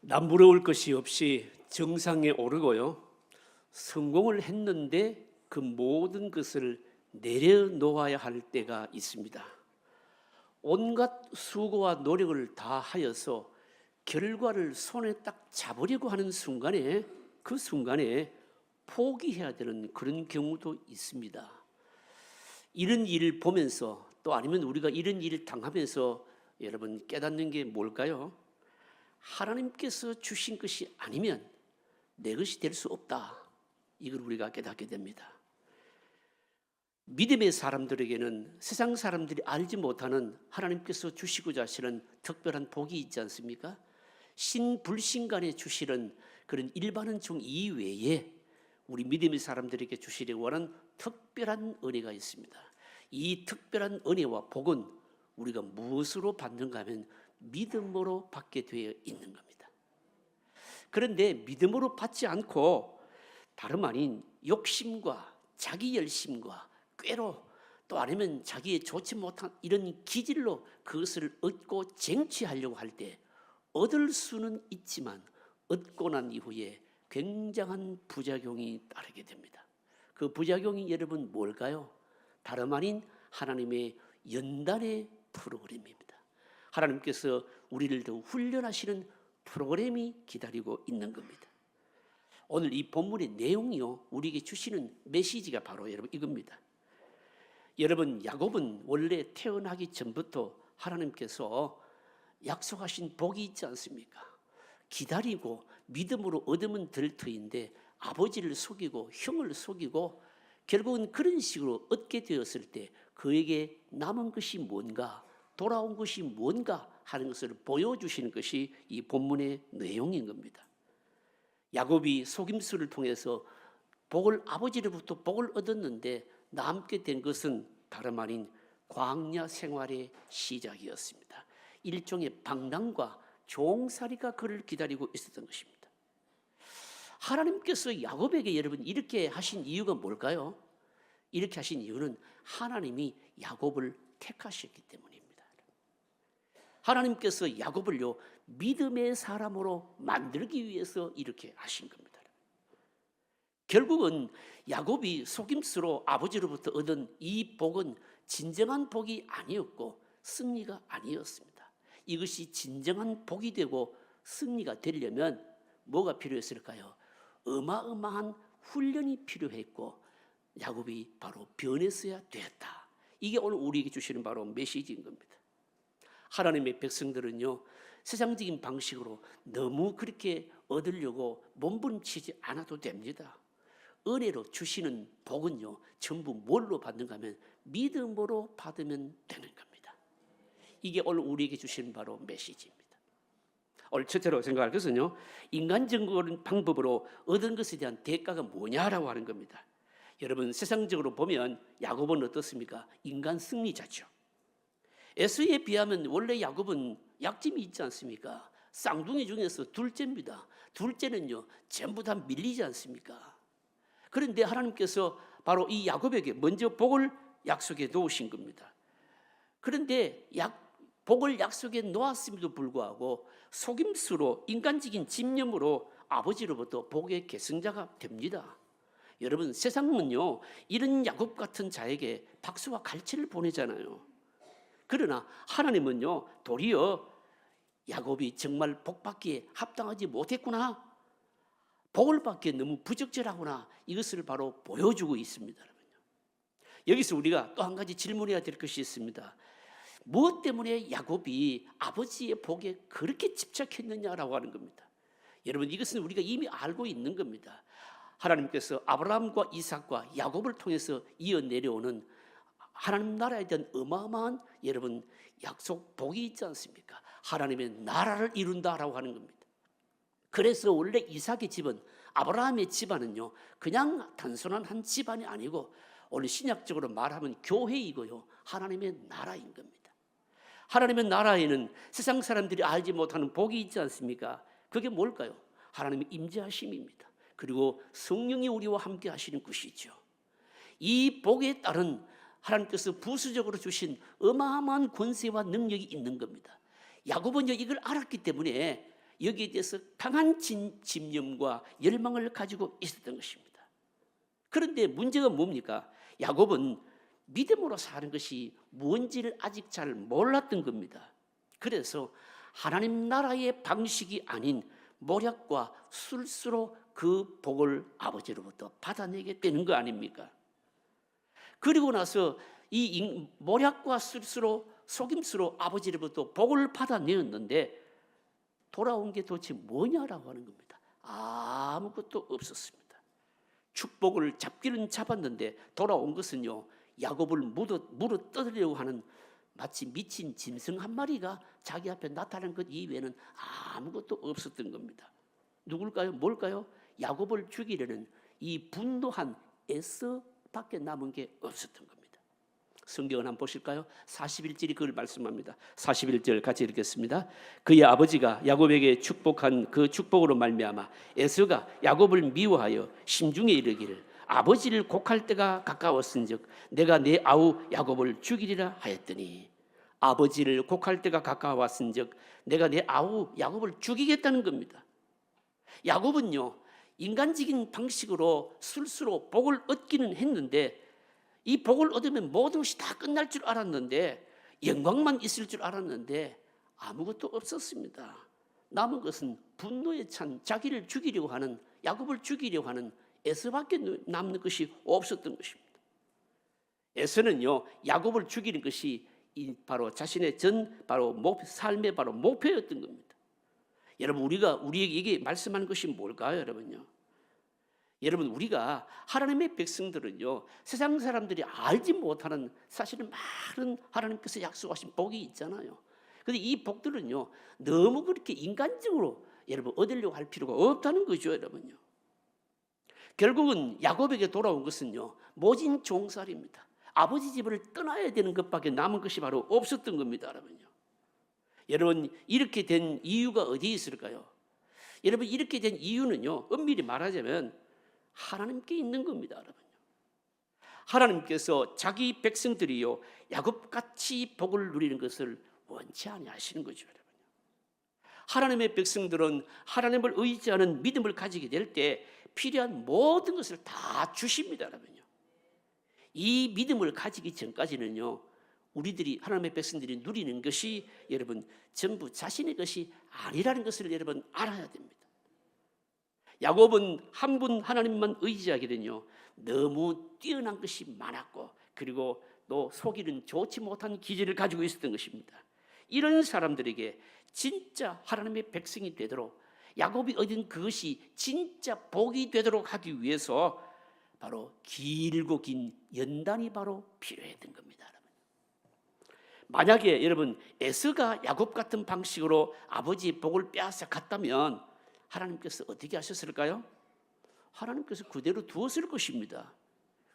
남부러울 것이 없이 정상에 오르고요. 성공을 했는데 그 모든 것을 내려놓아야 할 때가 있습니다. 온갖 수고와 노력을 다하여서 결과를 손에 딱 잡으려고 하는 순간에 그 순간에 포기해야 되는 그런 경우도 있습니다. 이런 일을 보면서 또 아니면 우리가 이런 일을 당하면서 여러분 깨닫는 게 뭘까요? 하나님께서 주신 것이 아니면 내 것이 될 수 없다. 이걸 우리가 깨닫게 됩니다. 믿음의 사람들에게는 세상 사람들이 알지 못하는 하나님께서 주시고자 하시는 특별한 복이 있지 않습니까? 신불신간에 주시는 그런 일반은 종 이외에 우리 믿음의 사람들에게 주시려고 하는 특별한 은혜가 있습니다. 이 특별한 은혜와 복은 우리가 무엇으로 받는가 하면 믿음으로 받게 되어 있는 겁니다. 그런데 믿음으로 받지 않고 다름 아닌 욕심과 자기 열심과 꾀로 또 아니면 자기의 좋지 못한 이런 기질로 그것을 얻고 쟁취하려고 할 때 얻을 수는 있지만 얻고 난 이후에 굉장한 부작용이 따르게 됩니다. 그 부작용이 여러분 뭘까요? 다름 아닌 하나님의 연단의 프로그램입니다. 하나님께서 우리를 더 훈련하시는 프로그램이 기다리고 있는 겁니다. 오늘 이 본문의 내용이요, 우리에게 주시는 메시지가 바로 여러분 이겁니다. 여러분, 야곱은 원래 태어나기 전부터 하나님께서 약속하신 복이 있지 않습니까? 기다리고 믿음으로 얻으면 될 터인데 아버지를 속이고 형을 속이고 결국은 그런 식으로 얻게 되었을 때 그에게 남은 것이 뭔가, 돌아온 것이 뭔가 하는 것을 보여주시는 것이 이 본문의 내용인 겁니다. 야곱이 속임수를 통해서 아버지로부터 복을 얻었는데 남게 된 것은 다름 아닌 광야 생활의 시작이었습니다. 일종의 방랑과 종살이가 그를 기다리고 있었던 것입니다. 하나님께서 야곱에게 여러분 이렇게 하신 이유가 뭘까요? 이렇게 하신 이유는 하나님이 야곱을 택하셨기 때문입니다. 하나님께서 야곱을요 믿음의 사람으로 만들기 위해서 이렇게 하신 겁니다. 결국은 야곱이 속임수로 아버지로부터 얻은 이 복은 진정한 복이 아니었고 승리가 아니었습니다. 이것이 진정한 복이 되고 승리가 되려면 뭐가 필요했을까요? 어마어마한 훈련이 필요했고 야곱이 바로 변했어야 되었다. 이게 오늘 우리에게 주시는 바로 메시지인 겁니다. 하나님의 백성들은요 세상적인 방식으로 너무 그렇게 얻으려고 몸부림치지 않아도 됩니다. 은혜로 주시는 복은요 전부 뭘로 받는가 하면 믿음으로 받으면 되는 겁니다. 이게 오늘 우리에게 주시는 바로 메시지입니다. 오늘 첫째로 생각할 것은요 인간적인 방법으로 얻은 것에 대한 대가가 뭐냐라고 하는 겁니다. 여러분 세상적으로 보면 야곱은 어떻습니까? 인간 승리자죠. 에서에 비하면 원래 야곱은 약점이 있지 않습니까? 쌍둥이 중에서 둘째입니다. 둘째는요 전부 다 밀리지 않습니까? 그런데 하나님께서 바로 이 야곱에게 먼저 복을 약속해 놓으신 겁니다. 그런데 복을 약속해 놓았음에도 불구하고 속임수로 인간적인 집념으로 아버지로부터 복의 계승자가 됩니다. 여러분 세상은요 이런 야곱 같은 자에게 박수와 갈채를 보내잖아요. 그러나 하나님은요 도리어 야곱이 정말 복받기에 합당하지 못했구나, 복을 받기에 너무 부적절하구나, 이것을 바로 보여주고 있습니다. 여기서 우리가 또 한 가지 질문해야 될 것이 있습니다. 무엇 때문에 야곱이 아버지의 복에 그렇게 집착했느냐라고 하는 겁니다. 여러분 이것은 우리가 이미 알고 있는 겁니다. 하나님께서 아브라함과 이삭과 야곱을 통해서 이어 내려오는 하나님 나라에 대한 어마어마한 여러분 약속 복이 있지 않습니까? 하나님의 나라를 이룬다라고 하는 겁니다. 그래서 원래 이삭의 집은, 아브라함의 집안은요 그냥 단순한 한 집안이 아니고 오늘 신약적으로 말하면 교회이고요 하나님의 나라인 겁니다. 하나님의 나라에는 세상 사람들이 알지 못하는 복이 있지 않습니까? 그게 뭘까요? 하나님의 임재하심입니다. 그리고 성령이 우리와 함께 하시는 것이죠. 이 복에 따른 하나님께서 부수적으로 주신 어마어마한 권세와 능력이 있는 겁니다. 야곱은 이걸 알았기 때문에 여기에 대해서 강한 집념과 열망을 가지고 있었던 것입니다. 그런데 문제가 뭡니까? 야곱은 믿음으로 사는 것이 뭔지를 아직 잘 몰랐던 겁니다. 그래서 하나님 나라의 방식이 아닌 모략과 술수로 그 복을 아버지로부터 받아내게 되는 거 아닙니까? 그리고 나서 이 모략과 술수로 속임수로 아버지로부터 복을 받아내었는데 돌아온 게 도대체 뭐냐라고 하는 겁니다. 아무것도 없었습니다. 축복을 잡기는 잡았는데 돌아온 것은요, 야곱을 물어 뜯으려고 하는 마치 미친 짐승 한 마리가 자기 앞에 나타난 것 이외에는 아무것도 없었던 겁니다. 누굴까요? 뭘까요? 야곱을 죽이려는 이 분노한 에서밖에 남은 게 없었던 겁니다. 성경을 한번 보실까요? 41절이 그걸 말씀합니다. 41절 같이 읽겠습니다. 그의 아버지가 야곱에게 축복한 그 축복으로 말미암아 에서가 야곱을 미워하여 심중에 이르기를 아버지를 곡할 때가 가까웠은즉 내가 내 아우 야곱을 죽이리라 하였더니, 아버지를 곡할 때가 가까웠은즉 내가 내 아우 야곱을 죽이겠다는 겁니다. 야곱은요, 인간적인 방식으로 술수로 복을 얻기는 했는데, 이 복을 얻으면 모든 것이 다 끝날 줄 알았는데, 영광만 있을 줄 알았는데 아무것도 없었습니다. 남은 것은 분노에 찬 자기를 죽이려고 하는, 야곱을 죽이려고 하는 에서밖에 남는 것이 없었던 것입니다. 에서는요, 야곱을 죽이는 것이 바로 자신의 삶의 바로 목표였던 겁니다. 여러분, 우리에게 이게 말씀하는 것이 뭘까요, 여러분요? 여러분, 우리가 하나님의 백성들은요, 세상 사람들이 알지 못하는 사실은 많은 하나님께서 약속하신 복이 있잖아요. 그런데 이 복들은요, 너무 그렇게 인간적으로 여러분 얻으려고 할 필요가 없다는 거죠, 여러분요. 결국은 야곱에게 돌아온 것은요, 모진 종살이입니다. 아버지 집을 떠나야 되는 것밖에 남은 것이 바로 없었던 겁니다, 여러분요. 여러분, 이렇게 된 이유가 어디에 있을까요? 여러분, 이렇게 된 이유는요, 엄밀히 말하자면 하나님께 있는 겁니다, 여러분요. 하나님께서 자기 백성들이요, 야곱같이 복을 누리는 것을 원치 아니하시는 거죠, 여러분요. 하나님의 백성들은 하나님을 의지하는 믿음을 가지게 될 때 필요한 모든 것을 다 주십니다, 여러분요. 이 믿음을 가지기 전까지는요, 우리들이 하나님의 백성들이 누리는 것이 여러분 전부 자신의 것이 아니라는 것을 여러분 알아야 됩니다. 야곱은 한 분 하나님만 의지하게 되면요, 너무 뛰어난 것이 많았고, 그리고 또 속이는 좋지 못한 기질을 가지고 있었던 것입니다. 이런 사람들에게 진짜 하나님의 백성이 되도록, 야곱이 얻은 그것이 진짜 복이 되도록 하기 위해서 바로 길고 긴 연단이 바로 필요했던 겁니다, 여러분. 만약에 여러분 에서가 야곱 같은 방식으로 아버지의 복을 빼앗아 갔다면 하나님께서 어떻게 하셨을까요? 하나님께서 그대로 두었을 것입니다.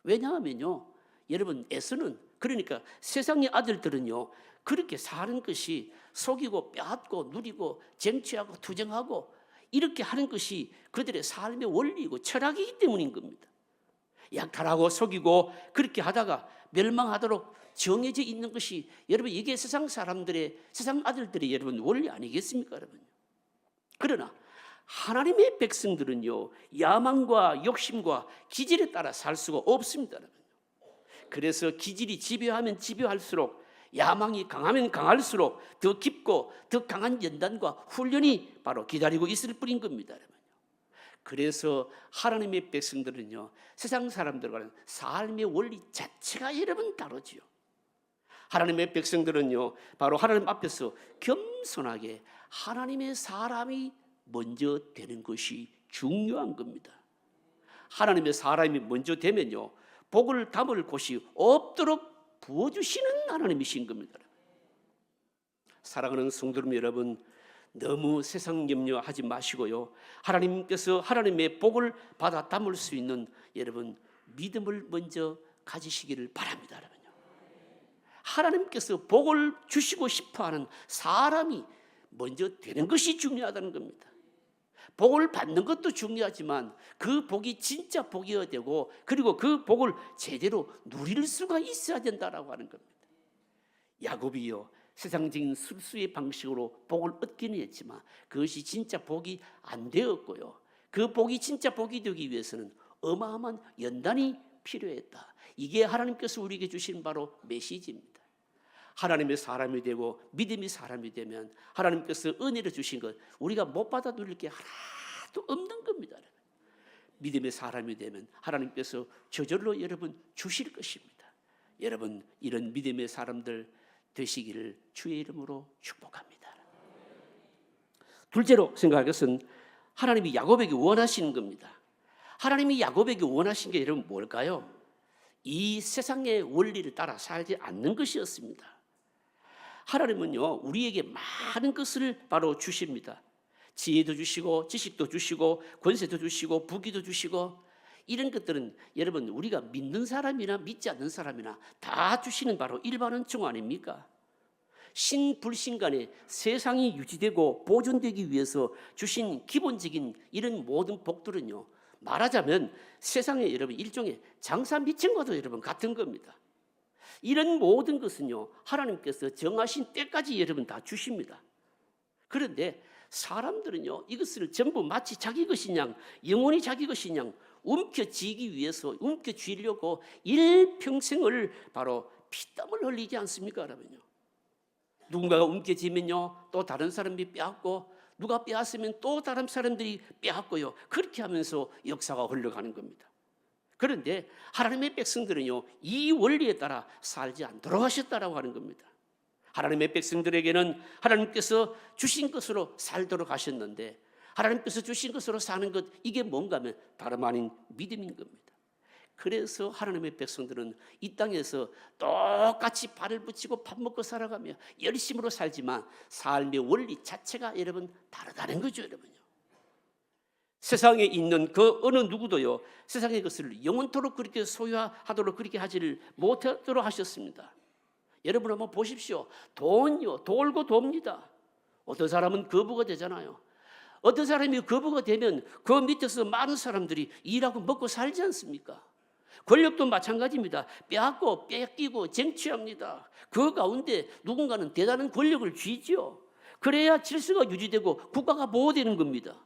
왜냐하면요, 여러분 에서는, 그러니까 세상의 아들들은요, 그렇게 사는 것이 속이고 빼앗고 누리고 쟁취하고 투정하고 이렇게 하는 것이 그들의 삶의 원리이고 철학이기 때문인 겁니다. 약탈하고 속이고 그렇게 하다가 멸망하도록 정해져 있는 것이, 여러분 이게 세상 사람들의, 세상 아들들의 여러분 원리 아니겠습니까, 여러분? 그러나 하나님의 백성들은요, 야망과 욕심과 기질에 따라 살 수가 없습니다, 여러분. 그래서 기질이 지배하면 지배할수록, 야망이 강하면 강할수록 더 깊고 더 강한 연단과 훈련이 바로 기다리고 있을 뿐인 겁니다, 여러분. 그래서 하나님의 백성들은요, 세상 사람들과는 삶의 원리 자체가 여러분 다르지요. 하나님의 백성들은요, 바로 하나님 앞에서 겸손하게 하나님의 사람이 먼저 되는 것이 중요한 겁니다. 하나님의 사람이 먼저 되면요, 복을 담을 곳이 없도록 부어주시는 하나님이신 겁니다. 사랑하는 성도 여러분, 너무 세상 염려하지 마시고요, 하나님께서 하나님의 복을 받아 담을 수 있는 여러분 믿음을 먼저 가지시기를 바랍니다, 여러분요. 하나님께서 복을 주시고 싶어하는 사람이 먼저 되는 것이 중요하다는 겁니다. 복을 받는 것도 중요하지만 그 복이 진짜 복이어야 되고, 그리고 그 복을 제대로 누릴 수가 있어야 된다라고 하는 겁니다. 야곱이요, 세상적인 술수의 방식으로 복을 얻기는 했지만 그것이 진짜 복이 안 되었고요. 그 복이 진짜 복이 되기 위해서는 어마어마한 연단이 필요했다. 이게 하나님께서 우리에게 주신 바로 메시지입니다. 하나님의 사람이 되고 믿음의 사람이 되면 하나님께서 은혜를 주신 것 우리가 못 받아 누릴 게 하나도 없는 겁니다. 믿음의 사람이 되면 하나님께서 저절로 여러분 주실 것입니다. 여러분 이런 믿음의 사람들 되시기를 주의 이름으로 축복합니다. 둘째로 생각할 것은 하나님이 야곱에게 원하시는 겁니다. 하나님이 야곱에게 원하신 게 여러분 뭘까요? 이 세상의 원리를 따라 살지 않는 것이었습니다. 하나님은요 우리에게 많은 것을 바로 주십니다. 지혜도 주시고 지식도 주시고 권세도 주시고 부귀도 주시고 이런 것들은 여러분 우리가 믿는 사람이나 믿지 않는 사람이나 다 주시는 바로 일반원총 아닙니까? 신불신 간에 세상이 유지되고 보존되기 위해서 주신 기본적인 이런 모든 복들은요 말하자면 세상에 여러분 일종의 장사 미친과도 여러분 같은 겁니다. 이런 모든 것은요 하나님께서 정하신 때까지 여러분 다 주십니다. 그런데 사람들은요 이것을 전부 마치 자기 것이냐 영원히 자기 것이냐 움켜쥐기 위해서 움켜쥐려고 일평생을 바로 피땀을 흘리지 않습니까 여러분요? 누군가가 움켜쥐면요 또 다른 사람이 빼앗고 누가 빼앗으면 또 다른 사람들이 빼앗고요 그렇게 하면서 역사가 흘러가는 겁니다. 그런데 하나님의 백성들은요 이 원리에 따라 살지 않도록 하셨다라고 하는 겁니다. 하나님의 백성들에게는 하나님께서 주신 것으로 살도록 하셨는데 하나님께서 주신 것으로 사는 것 이게 뭔가 하면 다름 아닌 믿음인 겁니다. 그래서 하나님의 백성들은 이 땅에서 똑같이 발을 붙이고 밥 먹고 살아가며 열심으로 살지만 삶의 원리 자체가 여러분 다르다는 거죠 여러분요. 세상에 있는 그 어느 누구도요 세상의 것을 영원토록 그렇게 소유하도록 그렇게 하지를 못하도록 하셨습니다. 여러분 한번 보십시오. 돈요 돌고 돕니다. 어떤 사람은 거부가 되잖아요. 어떤 사람이 거부가 되면 그 밑에서 많은 사람들이 일하고 먹고 살지 않습니까? 권력도 마찬가지입니다. 빼앗고 뺏기고 쟁취합니다. 그 가운데 누군가는 대단한 권력을 쥐죠. 그래야 질서가 유지되고 국가가 보호되는 겁니다.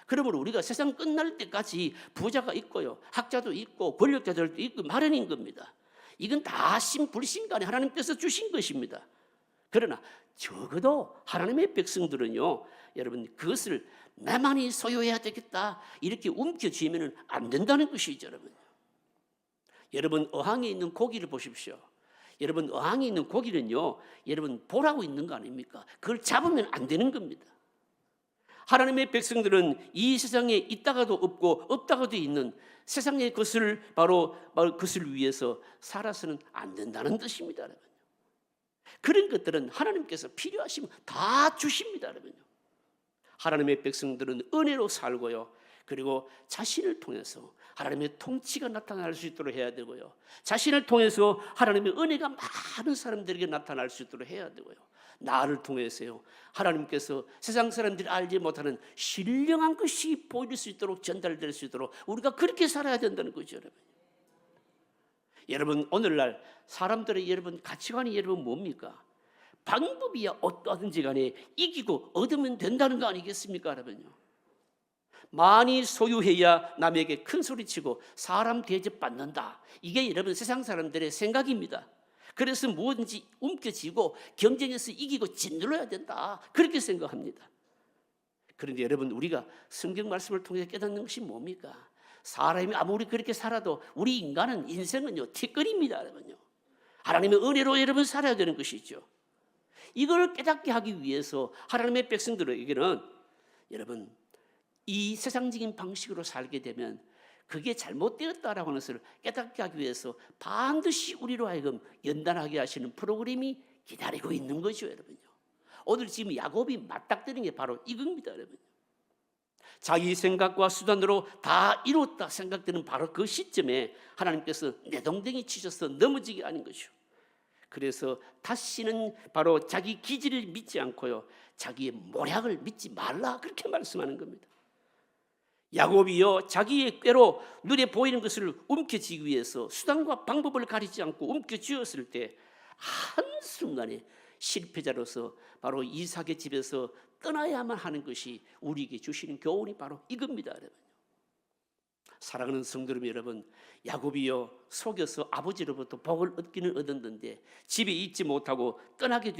그러므로 우리가 세상 끝날 때까지 부자가 있고요 학자도 있고 권력자들도 있고 마련인 겁니다. 이건 다 신불신간에 하나님께서 주신 것입니다. 그러나 적어도 하나님의 백성들은요 여러분 그것을 나만이 소유해야 되겠다 이렇게 움켜쥐면 안 된다는 것이죠 여러분. 여러분 어항에 있는 고기를 보십시오. 여러분 어항에 있는 고기는요 여러분 보라고 있는 거 아닙니까? 그걸 잡으면 안 되는 겁니다. 하나님의 백성들은 이 세상에 있다가도 없고 없다가도 있는 세상의 것을 바로 그것을 위해서 살아서는 안 된다는 뜻입니다. 여러분. 그런 것들은 하나님께서 필요하시면 다 주십니다. 여러분. 하나님의 백성들은 은혜로 살고요. 그리고 자신을 통해서 하나님의 통치가 나타날 수 있도록 해야 되고요. 자신을 통해서 하나님의 은혜가 많은 사람들에게 나타날 수 있도록 해야 되고요. 나를 통해서요 하나님께서 세상 사람들이 알지 못하는 신령한 것이 보일 수 있도록 전달될 수 있도록 우리가 그렇게 살아야 된다는 거죠 여러분. 여러분 오늘날 사람들의 여러분 가치관이 여러분 뭡니까? 방법이야 어떠하든지 간에 이기고 얻으면 된다는 거 아니겠습니까 여러분요? 많이 소유해야 남에게 큰 소리치고 사람 대접받는다. 이게 여러분 세상 사람들의 생각입니다. 그래서 뭐든지 움켜쥐고 경쟁에서 이기고 짓눌러야 된다. 그렇게 생각합니다. 그런데 여러분 우리가 성경 말씀을 통해서 깨닫는 것이 뭡니까? 사람이 아무리 그렇게 살아도 우리 인간은 인생은요 티끌입니다. 여러분요. 하나님의 은혜로 여러분 살아야 되는 것이죠. 이걸 깨닫게 하기 위해서 하나님의 백성들에게는 여러분 이 세상적인 방식으로 살게 되면 그게 잘못되었다라고 하는 것을 깨닫게 하기 위해서 반드시 우리로 하여금 연단하게 하시는 프로그램이 기다리고 있는 거죠 여러분요. 오늘 지금 야곱이 맞닥뜨리는 게 바로 이겁니다 여러분. 자기 생각과 수단으로 다 이뤘다 생각되는 바로 그 시점에 하나님께서 내동댕이 치셔서 넘어지게 하는 거죠. 그래서 다시는 바로 자기 기질을 믿지 않고요 자기의 모략을 믿지 말라 그렇게 말씀하는 겁니다. 야곱이요 자기의 꾀로 눈에 보이는 것을 움켜쥐기 위해서 수단과 방법을 가리지 않고 움켜쥐었을 때 한순간에 실패자로서 바로 이삭의 집에서 떠나야만 하는 것이 우리에게 주시는 교훈이 바로 이겁니다. 여러분. 사랑하는 성도 여러분, 야곱이요 속여서 아버지로부터 복을 얻기는 얻었는데 집에 있지 못하고 떠나게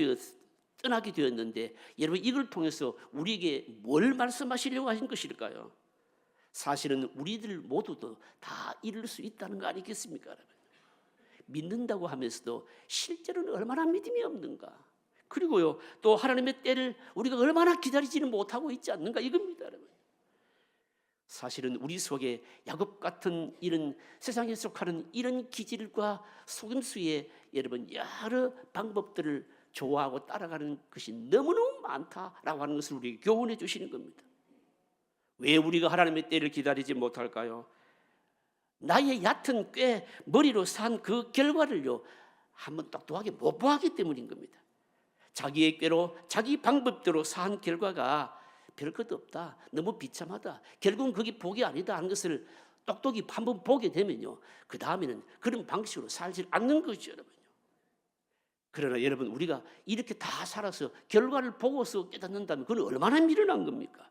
되었는데, 여러분 이걸 통해서 우리에게 뭘 말씀하시려고 하신 것일까요? 사실은 우리들 모두도 다 이룰 수 있다는 거 아니겠습니까? 여러분? 믿는다고 하면서도 실제로는 얼마나 믿음이 없는가, 그리고요 또 하나님의 때를 우리가 얼마나 기다리지는 못하고 있지 않는가, 이겁니다. 여러분. 사실은 우리 속에 야곱 같은 이런 세상에 속하는 이런 기질과 속임수에 여러분 여러 방법들을 좋아하고 따라가는 것이 너무너무 많다라고 하는 것을 우리에게 교훈해 주시는 겁니다. 왜 우리가 하나님의 때를 기다리지 못할까요? 나의 얕은 꾀 머리로 산 그 결과를요 한번 똑똑하게 못 보았기 때문인 겁니다. 자기의 꾀로 자기 방법대로 산 결과가 별 것도 없다, 너무 비참하다, 결국은 그게 복이 아니다 하는 것을 똑똑히 한번 보게 되면요 그 다음에는 그런 방식으로 살지 않는 거죠. 여러분요. 그러나 여러분 우리가 이렇게 다 살아서 결과를 보고서 깨닫는다면 그건 얼마나 미련한 겁니까?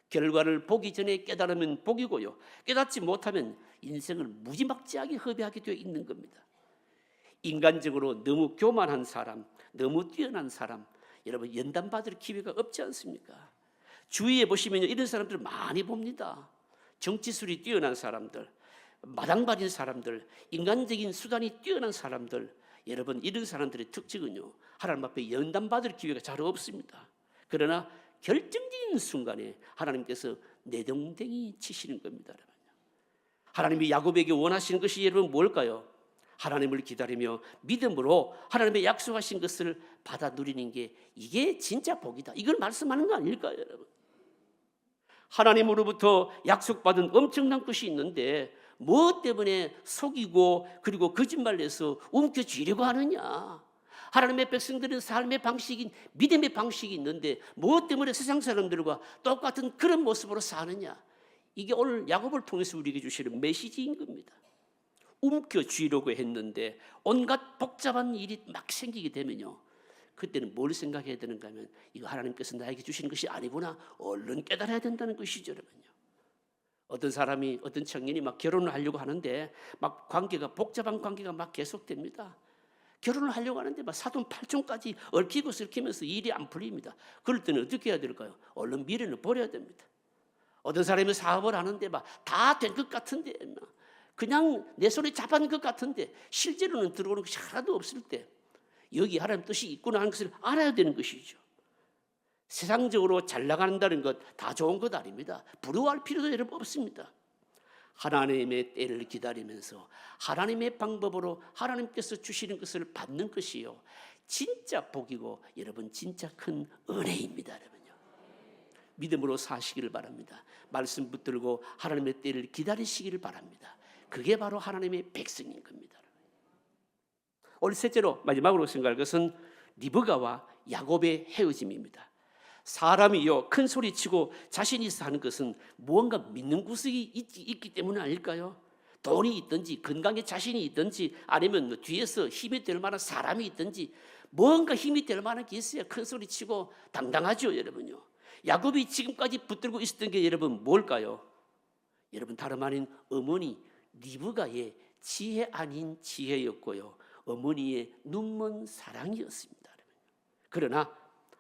결과를 보기 전에 깨달으면 복이고요, 깨닫지 못하면 인생을 무지막지하게 허비하게 되어 있는 겁니다. 인간적으로 너무 교만한 사람, 너무 뛰어난 사람, 여러분 연단받을 기회가 없지 않습니까? 주위에 보시면 이런 사람들 많이 봅니다. 정치술이 뛰어난 사람들, 마당발인 사람들, 인간적인 수단이 뛰어난 사람들, 여러분 이런 사람들의 특징은요 하나님 앞에 연단받을 기회가 잘 없습니다. 그러나 결정적인 순간에 하나님께서 내동댕이 치시는 겁니다. 여러분. 하나님이 야곱에게 원하시는 것이 여러분 뭘까요? 하나님을 기다리며 믿음으로 하나님의 약속하신 것을 받아 누리는 게 이게 진짜 복이다, 이걸 말씀하는 거 아닐까요? 여러분. 하나님으로부터 약속받은 엄청난 것이 있는데 무엇 때문에 속이고 그리고 거짓말해서 움켜쥐려고 하느냐? 하나님의 백성들은 삶의 방식인 믿음의 방식이 있는데 무엇 때문에 세상 사람들과 똑같은 그런 모습으로 사느냐? 이게 오늘 야곱을 통해서 우리에게 주시는 메시지인 겁니다. 움켜쥐려고 했는데 온갖 복잡한 일이 막 생기게 되면요 그때는 뭘 생각해야 되는가 하면 이거 하나님께서 나에게 주시는 것이 아니구나, 얼른 깨달아야 된다는 것이죠. 여러분요. 어떤 사람이, 어떤 청년이 막 결혼을 하려고 하는데 막 관계가, 복잡한 관계가 막 계속됩니다. 결혼을 하려고 하는데 막 사돈팔촌까지 얽히고 설키면서 일이 안 풀립니다. 그럴 때는 어떻게 해야 될까요? 얼른 미련을 버려야 됩니다. 어떤 사람이 사업을 하는데 막 다 된 것 같은데 그냥 내 손에 잡은 것 같은데 실제로는 들어오는 것이 하나도 없을 때 여기 하나님 뜻이 있구나 하는 것을 알아야 되는 것이죠. 세상적으로 잘 나간다는 것 다 좋은 것 아닙니다. 부러워할 필요도 여러분 없습니다. 하나님의 때를 기다리면서 하나님의 방법으로 하나님께서 주시는 것을 받는 것이요 진짜 복이고 여러분 진짜 큰 은혜입니다. 여러분요. 믿음으로 사시기를 바랍니다. 말씀 붙들고 하나님의 때를 기다리시기를 바랍니다. 그게 바로 하나님의 백성인 겁니다. 오늘 셋째로 마지막으로 생각할 것은 리브가와 야곱의 헤어짐입니다. 사람이요 큰 소리치고 자신 있어 하는 것은 무언가 믿는 구석이 있기 때문 아닐까요? 돈이 있든지 건강에 자신이 있든지 아니면 뒤에서 힘이 될 만한 사람이 있든지 뭔가 힘이 될 만한 게 있어야 큰 소리치고 당당하죠. 여러분요. 야곱이 지금까지 붙들고 있었던 게 여러분 뭘까요? 여러분 다름 아닌 어머니 리브가의 지혜 아닌 지혜였고요 어머니의 눈먼 사랑이었습니다. 그러나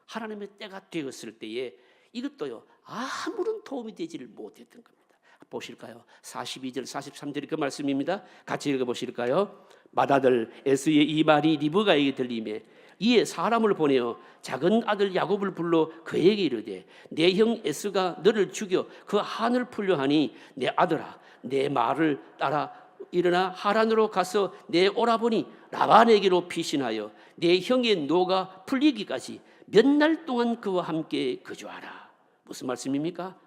하나님의 때가 되었을 때에 이것도요 아무런 도움이 되지를 못했던 겁니다. 보실까요? 42절 43절이 그 말씀입니다. 같이 읽어보실까요? 맏아들 에스의 이 말이 리브가에게 들리매 이에 사람을 보내어 작은 아들 야곱을 불러 그에게 이르되 내 형 에스가 너를 죽여 그 한을 풀려 하니 내 아들아 내 말을 따라 일어나 하란으로 가서 내 오라버니 라반에게로 피신하여 내 형의 노가 풀리기까지 몇 날 동안 그와 함께 거주하라. 무슨 말씀입니까?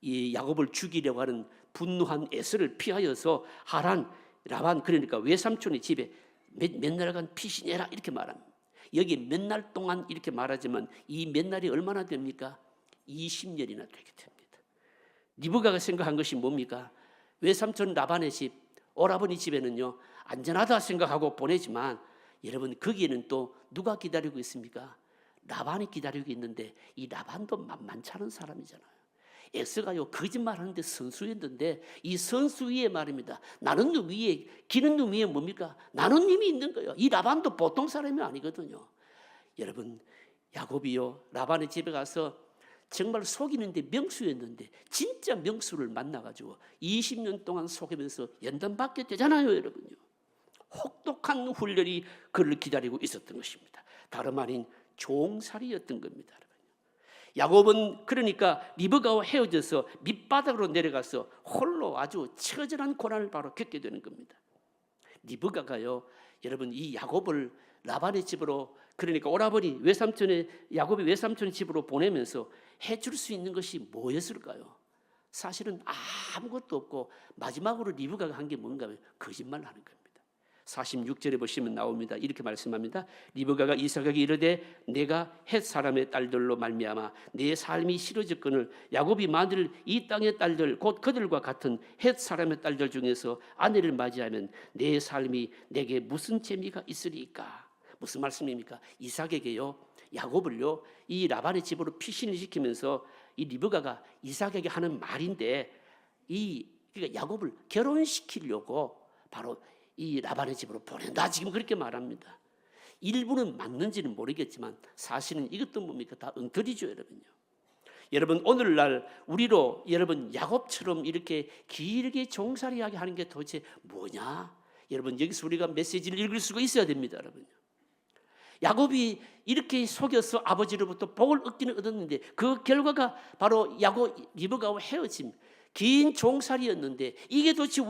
이 야곱을 죽이려고 하는 분노한 에스를 피하여서 하란 라반 그러니까 외삼촌의 집에 몇 날간 피신해라 이렇게 말합니다. 여기 몇 날 동안 이렇게 말하지만 이 몇 날이 얼마나 됩니까? 20년이나 되게 됩니다. 리브가가 생각한 것이 뭡니까? 외삼촌 라반의 집, 오라버니 집에는요 안전하다 생각하고 보내지만 여러분 거기에는 또 누가 기다리고 있습니까? 라반이 기다리고 있는데 이 라반도 만만치 않은 사람이잖아요. 에서가요 거짓말하는데 선수였는데 이 선수 위에 말입니다. 나는 놈 위에 기는 놈 위에 뭡니까? 나는 님이 있는 거예요. 이 라반도 보통 사람이 아니거든요. 여러분 야곱이요 라반의 집에 가서 정말 속이는데 명수였는데 진짜 명수를 만나가지고 20년 동안 속이면서 연단받게 되잖아요. 여러분요. 혹독한 훈련이 그를 기다리고 있었던 것입니다. 다름 아닌 종살이였던 겁니다. 야곱은 그러니까 리브가와 헤어져서 밑바닥으로 내려가서 홀로 아주 처절한 고난을 바로 겪게 되는 겁니다. 리브가가요 여러분 이 야곱을 라반의 집으로 그러니까 오라버니 외삼촌의 야곱의 외삼촌의 집으로 보내면서 해줄 수 있는 것이 뭐였을까요? 사실은 아무것도 없고 마지막으로 리브가가 한 게 뭔가 하면 거짓말을 하는 겁니다. 46절에 보시면 나옵니다. 이렇게 말씀합니다. 리브가가 이삭에게 이르되 내가 헷 사람의 딸들로 말미암아 내 삶이 싫어졌거늘 야곱이 만일 이 땅의 딸들 곧 그들과 같은 헷 사람의 딸들 중에서 아내를 맞이하면 내 삶이 내게 무슨 재미가 있으리까? 무슨 말씀입니까? 이삭에게요 야곱을요 이 라반의 집으로 피신을 시키면서 이 리브가가 이삭에게 하는 말인데 그러니까 야곱을 결혼시키려고 바로 이 라반의 집으로 보낸다 지금 그렇게 말합니다. 일부는 맞는지는 모르겠지만 사실은 이것도 뭡니까? 다 엉터리죠 여러분요. 여러분 오늘날 우리로 여러분 야곱처럼 이렇게 길게 종살이하게 하는 게 도대체 뭐냐? 여러분 여기서 우리가 메시지를 읽을 수가 있어야 됩니다 여러분요. 야곱이 이렇게 속여서 아버지로부터 복을 얻기는 얻었는데 그 결과가 바로 야곱 리브가와 헤어짐 긴 종살이였는데 이게 도대체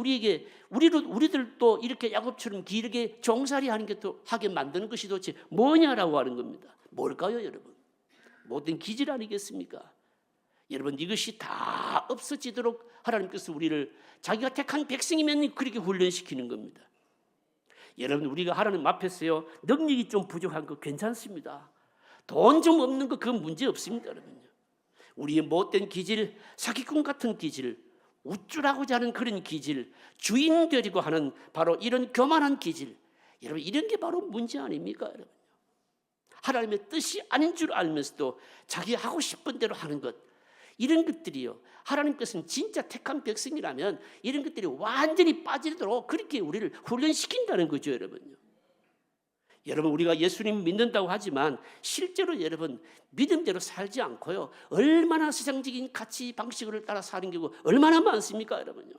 우리들도 이렇게 야곱처럼 길게 종살이하는 게 또 하게 만드는 것이 도대체 뭐냐라고 하는 겁니다. 뭘까요 여러분? 모든 기질 아니겠습니까? 여러분 이것이 다 없어지도록 하나님께서 우리를 자기가 택한 백성이면 그렇게 훈련시키는 겁니다. 여러분 우리가 하나님 앞에서요 능력이 좀 부족한 거 괜찮습니다. 돈 좀 없는 거 그건 문제 없습니다 여러분요. 우리의 못된 기질, 사기꾼 같은 기질, 우쭐하고자 하는 그런 기질, 주인 되려고 하는 바로 이런 교만한 기질, 여러분 이런 게 바로 문제 아닙니까 여러분? 하나님의 뜻이 아닌 줄 알면서도 자기 하고 싶은 대로 하는 것, 이런 것들이요 하나님께서는 진짜 택한 백성이라면 이런 것들이 완전히 빠지도록 그렇게 우리를 훈련시킨다는 거죠 여러분요. 여러분 우리가 예수님 믿는다고 하지만 실제로 여러분 믿음대로 살지 않고요 얼마나 세상적인 가치 방식을 따라 사는 경우 얼마나 많습니까 여러분요.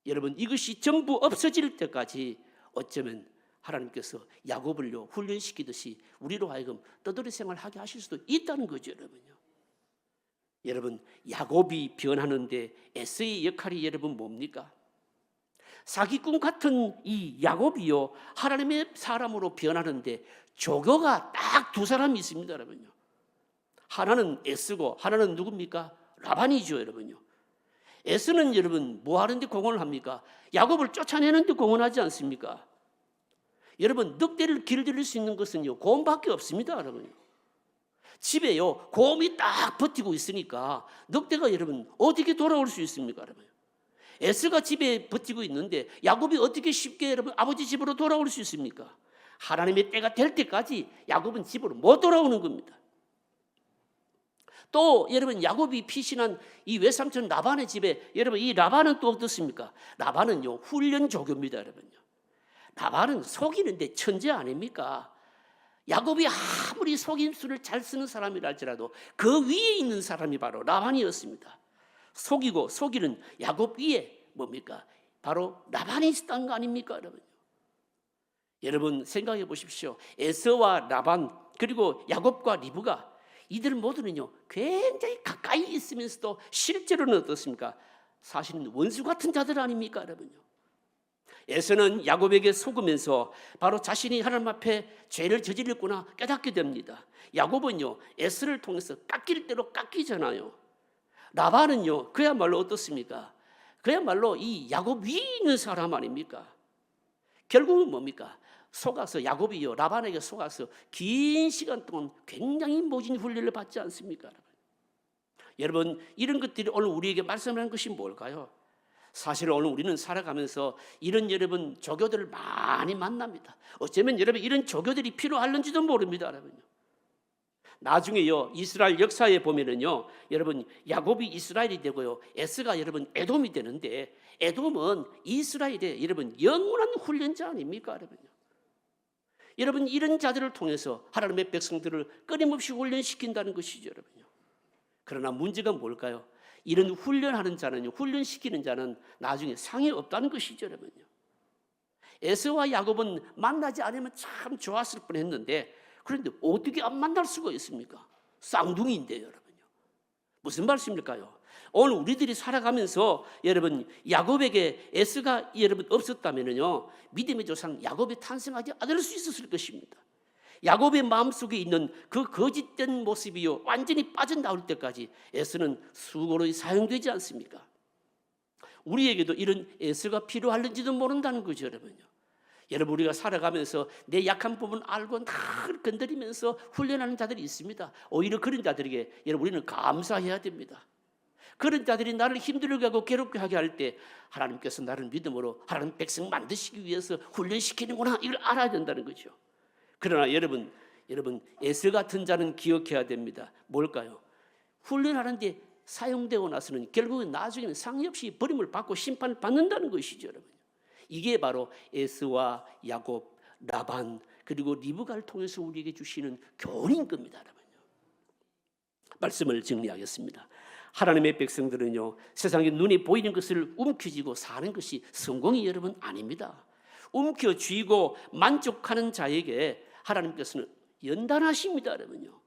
여러분 이것이 전부 없어질 때까지 어쩌면 하나님께서 야곱을요 훈련시키듯이 우리로 하여금 떠돌이 생활하게 하실 수도 있다는 거죠 여러분요. 여러분 야곱이 변하는데 에서의 역할이 여러분 뭡니까? 사기꾼 같은 이 야곱이요 하나님의 사람으로 변하는데 조교가 딱 두 사람이 있습니다 여러분요. 하나는 에스고 하나는 누굽니까? 라반이죠 여러분요. 에스는 여러분 뭐 하는데 공헌을 합니까? 야곱을 쫓아내는데 공헌하지 않습니까? 여러분 늑대를 길들일 수 있는 것은요 곰밖에 없습니다 여러분요. 집에요 곰이 딱 버티고 있으니까 늑대가 여러분 어떻게 돌아올 수 있습니까 여러분? 에스가 집에 버티고 있는데 야곱이 어떻게 쉽게 여러분 아버지 집으로 돌아올 수 있습니까? 하나님의 때가 될 때까지 야곱은 집으로 못 돌아오는 겁니다. 또 여러분 야곱이 피신한 이 외삼촌 라반의 집에 여러분 이 라반은 또 어떻습니까? 라반은요 훈련 조교입니다 여러분요. 라반은 속이는데 천재 아닙니까? 야곱이 아무리 속임수를 잘 쓰는 사람이라 할지라도 그 위에 있는 사람이 바로 라반이었습니다. 속이고 속이는 야곱 위에 뭡니까? 바로 라반이 있었던 거 아닙니까 여러분? 여러분 생각해 보십시오. 에서와 라반 그리고 야곱과 리브가 이들 모두는요 굉장히 가까이 있으면서도 실제로는 어떻습니까? 사실은 원수 같은 자들 아닙니까 여러분요? 에서는 야곱에게 속으면서 바로 자신이 하나님 앞에 죄를 저질렀구나 깨닫게 됩니다. 야곱은요 에서를 통해서 깎일 대로 깎이잖아요. 라반은요 그야말로 어떻습니까? 그야말로 이 야곱 위에 있는 사람 아닙니까? 결국은 뭡니까? 속아서 야곱이요 라반에게 속아서 긴 시간 동안 굉장히 모진 훈련을 받지 않습니까? 여러분 이런 것들이 오늘 우리에게 말씀하는 것이 뭘까요? 사실 오늘 우리는 살아가면서 이런 여러분 조교들을 많이 만납니다. 어쩌면 여러분 이런 조교들이 필요할는지도 모릅니다, 여러분요. 나중에요 이스라엘 역사에 보면은요 여러분 야곱이 이스라엘이 되고요 에스가 여러분 에돔이 되는데 에돔은 이스라엘의 여러분 영원한 훈련자 아닙니까, 여러분요. 여러분 이런 자들을 통해서 하나님의 백성들을 끊임없이 훈련시킨다는 것이죠, 여러분요. 그러나 문제가 뭘까요? 이런 훈련하는 자는요, 훈련시키는 자는 나중에 상이 없다는 것이죠, 여러분요. 에서와 야곱은 만나지 않으면 참 좋았을 뻔했는데 그런데 어떻게 안 만날 수가 있습니까? 쌍둥이인데요, 여러분요. 무슨 말씀일까요? 오늘 우리들이 살아가면서 여러분 야곱에게 에서가 여러분 없었다면요 믿음의 조상 야곱이 탄생하지 않을 수 있었을 것입니다. 야곱의 마음속에 있는 그 거짓된 모습이요 완전히 빠져나올 때까지 에서는 수고로 사용되지 않습니까? 우리에게도 이런 에서가 필요할는지도 모른다는 거죠, 여러분요. 여러분 우리가 살아가면서 내 약한 부분 알고 늘 건드리면서 훈련하는 자들이 있습니다. 오히려 그런 자들에게 여러분 우리는 감사해야 됩니다. 그런 자들이 나를 힘들게 하고 괴롭게 하게 할 때 하나님께서 나를 믿음으로 하나님 백성 만드시기 위해서 훈련시키는구나 이걸 알아야 된다는 거죠. 그러나 여러분 에서 같은 자는 기억해야 됩니다. 뭘까요? 훈련하는데 사용되고 나서는 결국은 나중에는 상의 없이 버림을 받고 심판을 받는다는 것이죠, 여러분. 이게 바로 에서와 야곱, 라반 그리고 리브가를 통해서 우리에게 주시는 교훈인 겁니다, 여러분요. 말씀을 정리하겠습니다. 하나님의 백성들은요 세상에 눈에 보이는 것을 움켜쥐고 사는 것이 성공이 여러분 아닙니다. 움켜쥐고 만족하는 자에게 하나님께서는 연단하십니다, 여러분요.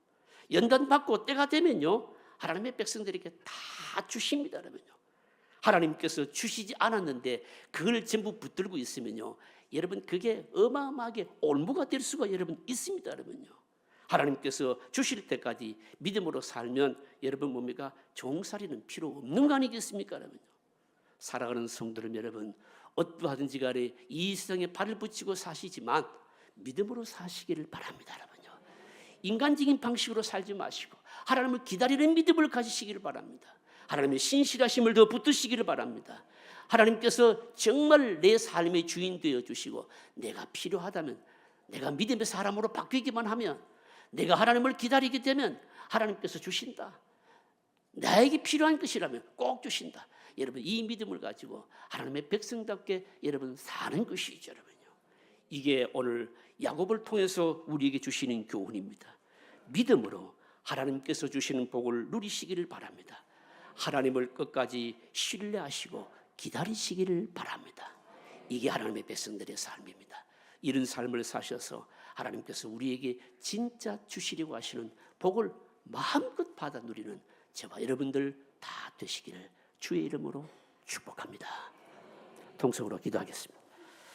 연단받고 때가 되면요 하나님의 백성들에게 다 주십니다, 여러분요. 하나님께서 주시지 않았는데 그걸 전부 붙들고 있으면요 여러분 그게 어마어마하게 올무가 될 수가 여러분 있습니다, 여러분요. 하나님께서 주실 때까지 믿음으로 살면 여러분 뭡니까? 종살이는 필요 없는 거 아니겠습니까, 여러분요. 살아가는 성도는 여러분 어떠하든지 간에 이 세상에 발을 붙이고 사시지만 믿음으로 사시기를 바랍니다, 여러분요. 인간적인 방식으로 살지 마시고 하나님을 기다리는 믿음을 가지시기를 바랍니다. 하나님의 신실하심을 더 붙드시기를 바랍니다. 하나님께서 정말 내 삶의 주인 되어주시고 내가 필요하다면 내가 믿음의 사람으로 바뀌기만 하면 내가 하나님을 기다리게 되면 하나님께서 주신다. 나에게 필요한 것이라면 꼭 주신다. 여러분 이 믿음을 가지고 하나님의 백성답게 여러분 사는 것이죠, 여러분요. 이게 오늘 야곱을 통해서 우리에게 주시는 교훈입니다. 믿음으로 하나님께서 주시는 복을 누리시기를 바랍니다. 하나님을 끝까지 신뢰하시고 기다리시기를 바랍니다. 이게 하나님의 백성들의 삶입니다. 이런 삶을 사셔서 하나님께서 우리에게 진짜 주시려고 하시는 복을 마음껏 받아 누리는 저와 여러분들 다 되시기를 주의 이름으로 축복합니다. 통성으로 기도하겠습니다.